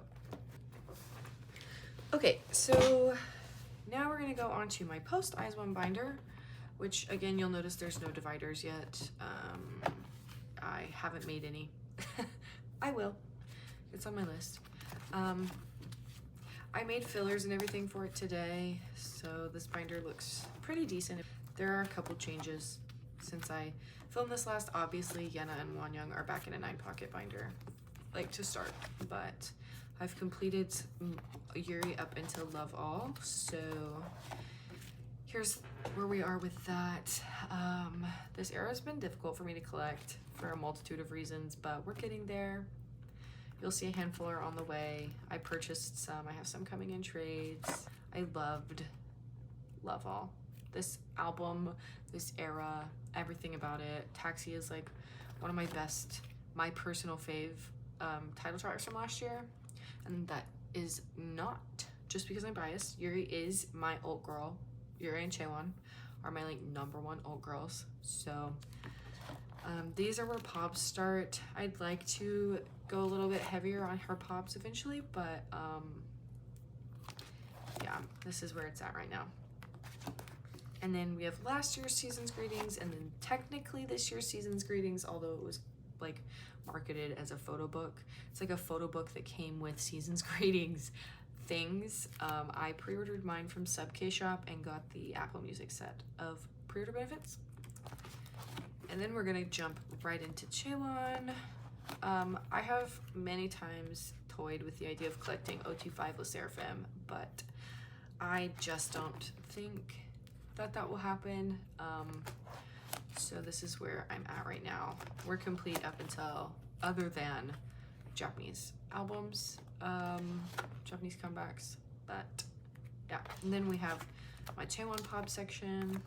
Okay, so now we're gonna go on to my post Eyes One binder, which again, you'll notice there's no dividers yet. I haven't made any. I will. It's on my list. I made fillers and everything for it today, so this binder looks pretty decent. There are a couple changes since I filmed this last. Obviously, Yena and Wanyang are back in a 9-pocket binder, like to start, but I've completed Yuri up into Love All, so here's where we are with that. This era has been difficult for me to collect for a multitude of reasons, but we're getting there. You'll see a handful are on the way. I purchased some. I have some coming in trades. I loved Love All. This album, this era, everything about it. Taxi is like one of my personal fave title tracks from last year. And that is not just because I'm biased. Yuri is my alt girl. Yuri and Chaewon are my like #1 alt girls. So these are where pops start. I'd like to go a little bit heavier on her pops eventually, but yeah, this is where it's at right now. And then we have last year's Season's Greetings, and then technically this year's Season's Greetings, although it was like marketed as a photo book. It's like a photo book that came with Season's Greetings things. I pre-ordered mine from Sub K Shop and got the Apple Music set of pre-order benefits. And then we're gonna jump right into Chaewon. I have many times toyed with the idea of collecting 025 sserafim, but I just don't think that will happen. So this is where I'm at right now. We're complete up until, other than Japanese albums, Japanese comebacks, but yeah. And then we have my Chaewon pop section,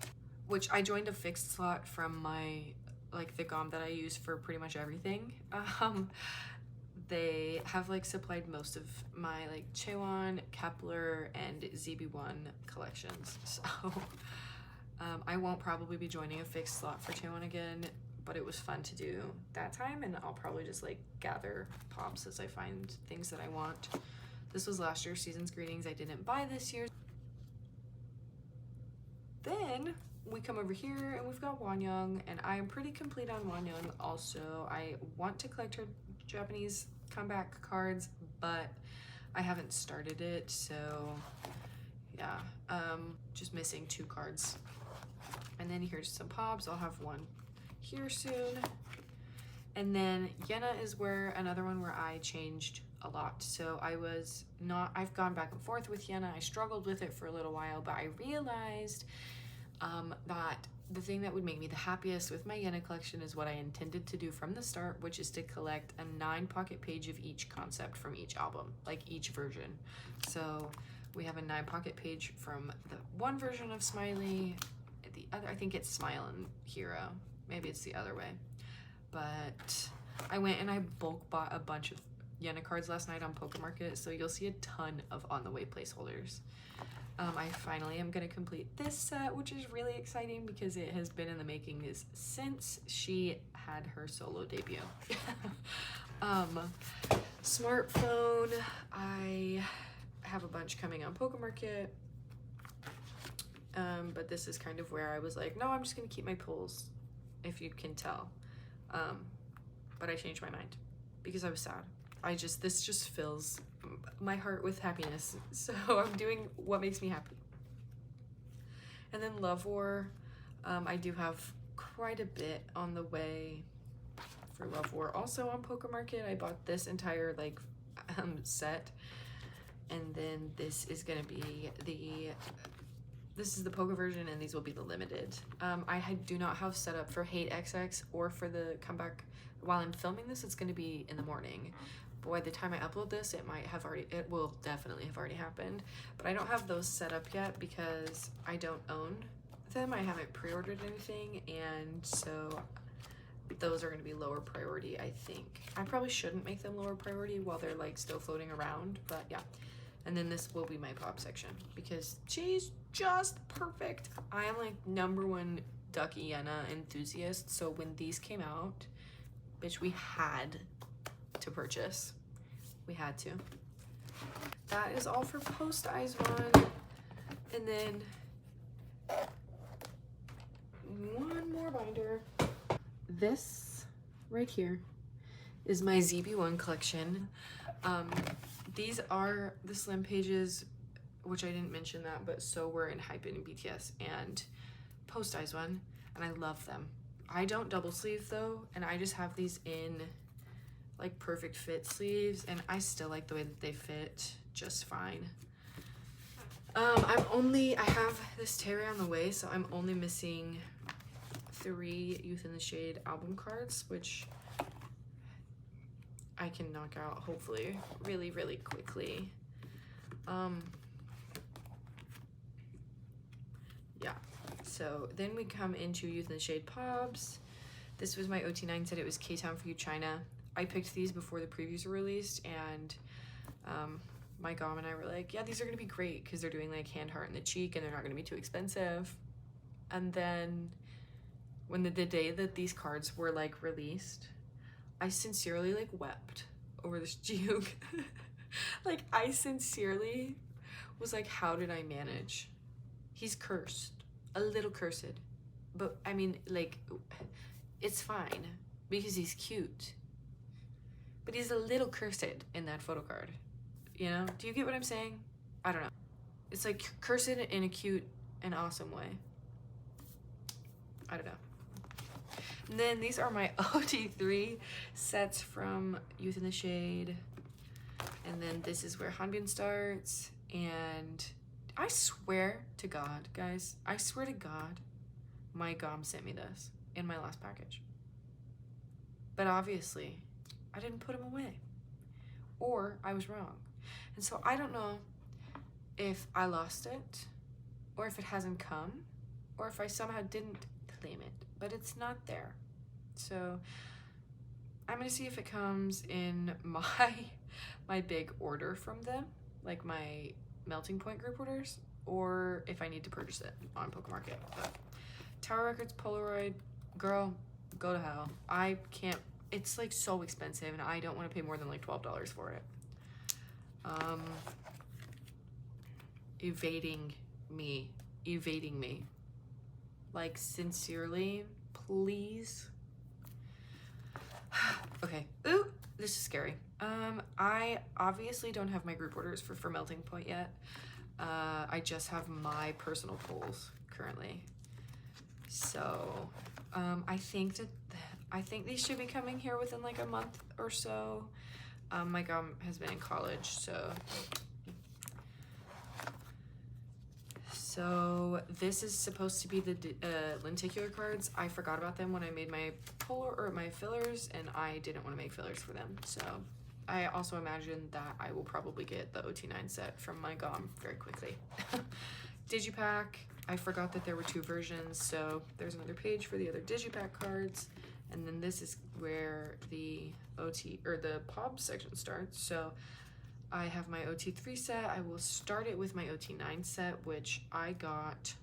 which I joined a fixed slot from my, like the GOM that I use for pretty much everything. They have like supplied most of my like Chaewon, Kepler, and ZB1 collections. So I won't probably be joining a fixed slot for Chaewon again, but it was fun to do that time, and I'll probably just like gather pops as I find things that I want. This was last year's Season's Greetings. I didn't buy this year. Then we come over here and we've got Wanyang, and I am pretty complete on Wanyang also. I want to collect her Japanese comeback cards, but I haven't started it, so yeah, just missing 2 cards. And then here's some pops. I'll have one here soon. And then Yena is where another one where I changed a lot. So I've gone back and forth with Yena. I struggled with it for a little while, but I realized that the thing that would make me the happiest with my Yena collection is what I intended to do from the start, which is to collect a 9-pocket page of each concept from each album, like each version. So we have a 9-pocket page from the one version of Smiley, the other, I think it's Smile and Hero. Maybe it's the other way. But I went and I bulk bought a bunch of Yena cards last night on Poké Market, so you'll see a ton of on the way placeholders. I finally am going to complete this set, which is really exciting because it has been in the making since she had her solo debut. Smartphone, I have a bunch coming on Poké Market, but this is kind of where I was like, no, I'm just going to keep my pulls, if you can tell. But I changed my mind because I was sad. This just fills my heart with happiness, so I'm doing what makes me happy. And then Love War, I do have quite a bit on the way for Love War. Also on Poké Market, I bought this entire like set, and then this is gonna be this is the Poké version, and these will be the limited. I do not have set up for Hate XX or for the comeback. While I'm filming this, it's going to be in the morning, But by the time I upload this, it will definitely have already happened. But I don't have those set up yet because I don't own them. I haven't pre-ordered anything, and so those are going to be lower priority, I think. I probably shouldn't make them lower priority while they're like still floating around, but yeah. And then this will be my pop section because she's just perfect. I am like #1 ducky yena enthusiast, so when these came out, bitch, we had to purchase. We had to. That is all for Post Eyes one. And then one more binder. This right here is my ZB1 collection. These are the slim pages, which I didn't mention that, but so were enhypen and BTS and Post Eyes one, and I love them. I don't double sleeve though, and I just have these in like perfect fit sleeves, and I still like the way that they fit just fine. I have this tear on the way, so I'm only missing 3 Youth in the Shade album cards, which I can knock out hopefully really, really quickly. Yeah, so then we come into Youth in the Shade Pobs. This was my OT9 set. It was K-Town for You China. I picked these before the previews were released, and my gom and I were like, yeah, these are gonna be great because they're doing like hand heart in the cheek and they're not gonna be too expensive. And then when the day that these cards were like released, I sincerely like wept over this juke. Like I sincerely was like, how did I manage? He's cursed, a little cursed, but I mean like it's fine because he's cute, but he's a little cursed in that photo card, you know? Do you get what I'm saying? I don't know. It's like cursed in a cute and awesome way. I don't know. And then these are my OT3 sets from Youth in the Shade. And then this is where Hanbin starts. And I swear to God, guys, I swear to God, my gom sent me this in my last package. But obviously, I didn't put them away. Or I was wrong. And so I don't know if I lost it, or if it hasn't come, or if I somehow didn't claim it, but it's not there. So I'm gonna see if it comes in my big order from them, like my melting point group orders, or if I need to purchase it on Pokemarket. But Tower Records Polaroid, girl, go to hell. I can't, it's like so expensive and I don't want to pay more than like $12 for it. Evading me. Like sincerely, please. Okay, ooh, this is scary. I obviously don't have my group orders for Melting Point yet. I just have my personal polls currently. So, I think these should be coming here within like a month or so. My gom has been in college, so this is supposed to be the lenticular cards. I forgot about them when I made my my fillers, and I didn't want to make fillers for them. So I also imagine that I will probably get the OT9 set from my gom very quickly. Digipack, I forgot that there were 2 versions, so there's another page for the other Digipack cards, and then this is where the the POB section starts. So I have my OT3 set. I will start it with my OT9 set, which I got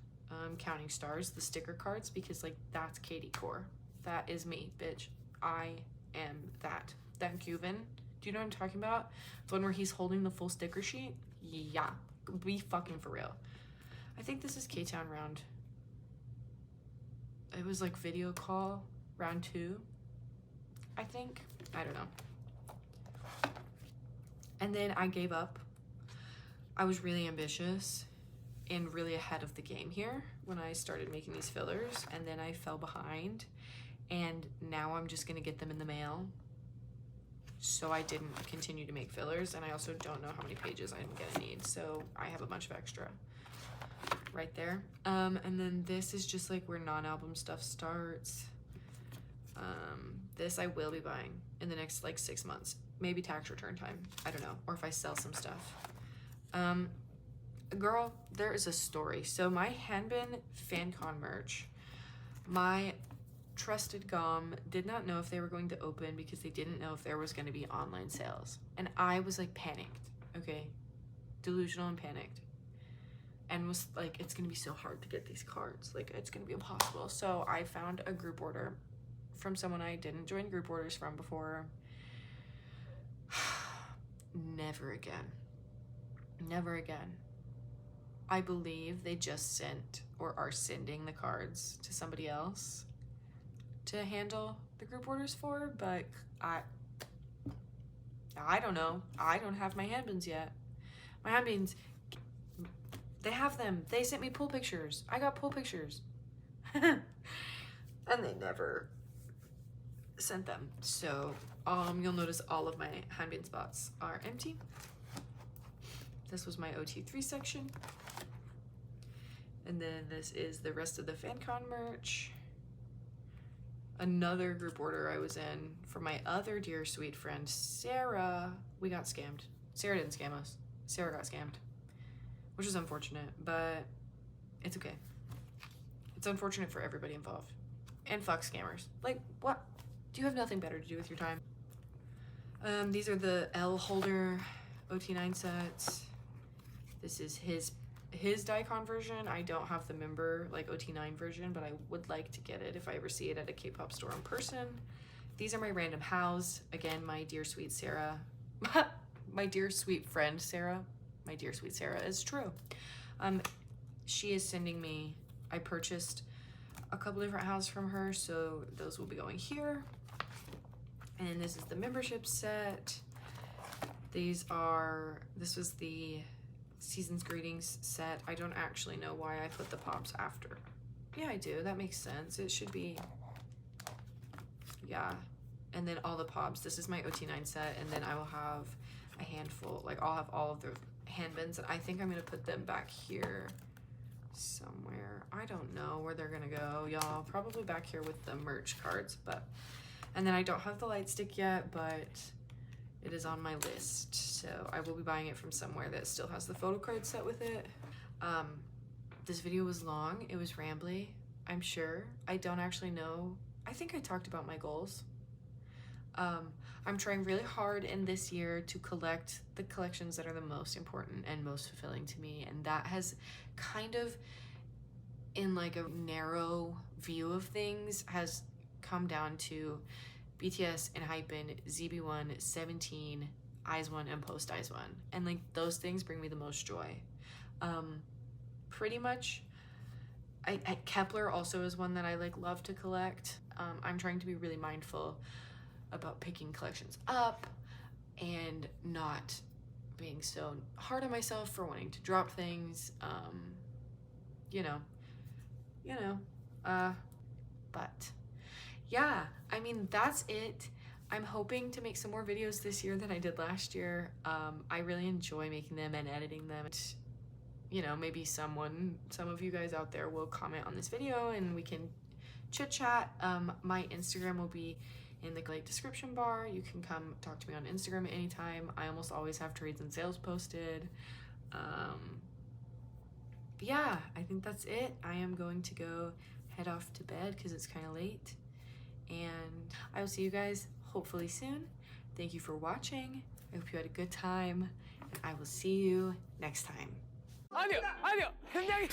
Counting Stars, the sticker cards, because like that's Katie Core. That is me, bitch. I am that. That Guven. Do you know what I'm talking about? The one where he's holding the full sticker sheet? Yeah. Be fucking for real. I think this is K-Town round. It was like video call round 2, I think. I don't know. And then I gave up. I was really ambitious and really ahead of the game here when I started making these fillers, and then I fell behind, and now I'm just gonna get them in the mail. So I didn't continue to make fillers, and I also don't know how many pages I'm gonna need, so I have a bunch of extra right there. And then this is just like where non-album stuff starts. This I will be buying in the next like 6 months maybe tax return time. I don't know. Or if I sell some stuff. Girl, there is a story. So my enhypen FanCon merch, my trusted gom did not know if they were going to open because they didn't know if there was going to be online sales. And I was like panicked, okay? Delusional and panicked. And was like, it's going to be so hard to get these cards. Like, it's going to be impossible. So I found a group order from someone I didn't join group orders from before. Never again. Never again. I believe they just sent or are sending the cards to somebody else to handle the group orders for, but I don't know. I don't have my enhypens yet. My enhypens, they have them. They sent me pool pictures. I got pool pictures. And they never sent them. So you'll notice all of my enhypen spots are empty. This was my OT3 section. And then this is the rest of the FanCon merch. Another group order I was in for my other dear sweet friend, Sarah. We got scammed. Sarah didn't scam us. Sarah got scammed, which is unfortunate, but it's okay. It's unfortunate for everybody involved. And fuck scammers. Like, what? Do you have nothing better to do with your time? These are the L holder OT9 sets. This is his Daikon version. I don't have the member like OT9 version, but I would like to get it if I ever see it at a K-pop store in person. These are my random hows. Again, my dear sweet Sarah, my dear sweet friend Sarah, my dear sweet Sarah is true. She is sending me, I purchased a couple different hows from her, so those will be going here. And this is the membership set. This was the Season's Greetings set. I don't actually know why I put the pops after. Yeah, I do. That makes sense. It should be, yeah. And then all the pops. This is my OT9 set, and then I will have a handful, like I'll have all of the enhypens, and I think I'm gonna put them back here somewhere. I don't know where they're gonna go, y'all. Probably back here with the merch cards, but, and then I don't have the light stick yet, but it is on my list, so I will be buying it from somewhere that still has the photo card set with it. This video was long. It was rambly, I'm sure. I don't actually know. I think I talked about my goals. I'm trying really hard in this year to collect the collections that are the most important and most fulfilling to me, and that has kind of, in like a narrow view of things, has come down to BTS, enhypen, ZB1, 17, IZ*ONE, and post IZ*ONE. And like those things bring me the most joy. Pretty much, Kepler also is one that I like love to collect. I'm trying to be really mindful about picking collections up and not being so hard on myself for wanting to drop things. But yeah, I mean, that's it. I'm hoping to make some more videos this year than I did last year. I really enjoy making them and editing them. You know, maybe some of you guys out there will comment on this video and we can chit chat. My Instagram will be in the description bar. You can come talk to me on Instagram anytime. I almost always have trades and sales posted. Yeah, I think that's it. I am going to go head off to bed because it's kind of late. And I will see you guys hopefully soon. Thank you for watching. I hope you had a good time, and I will see you next time. 아니요, 햄냥이.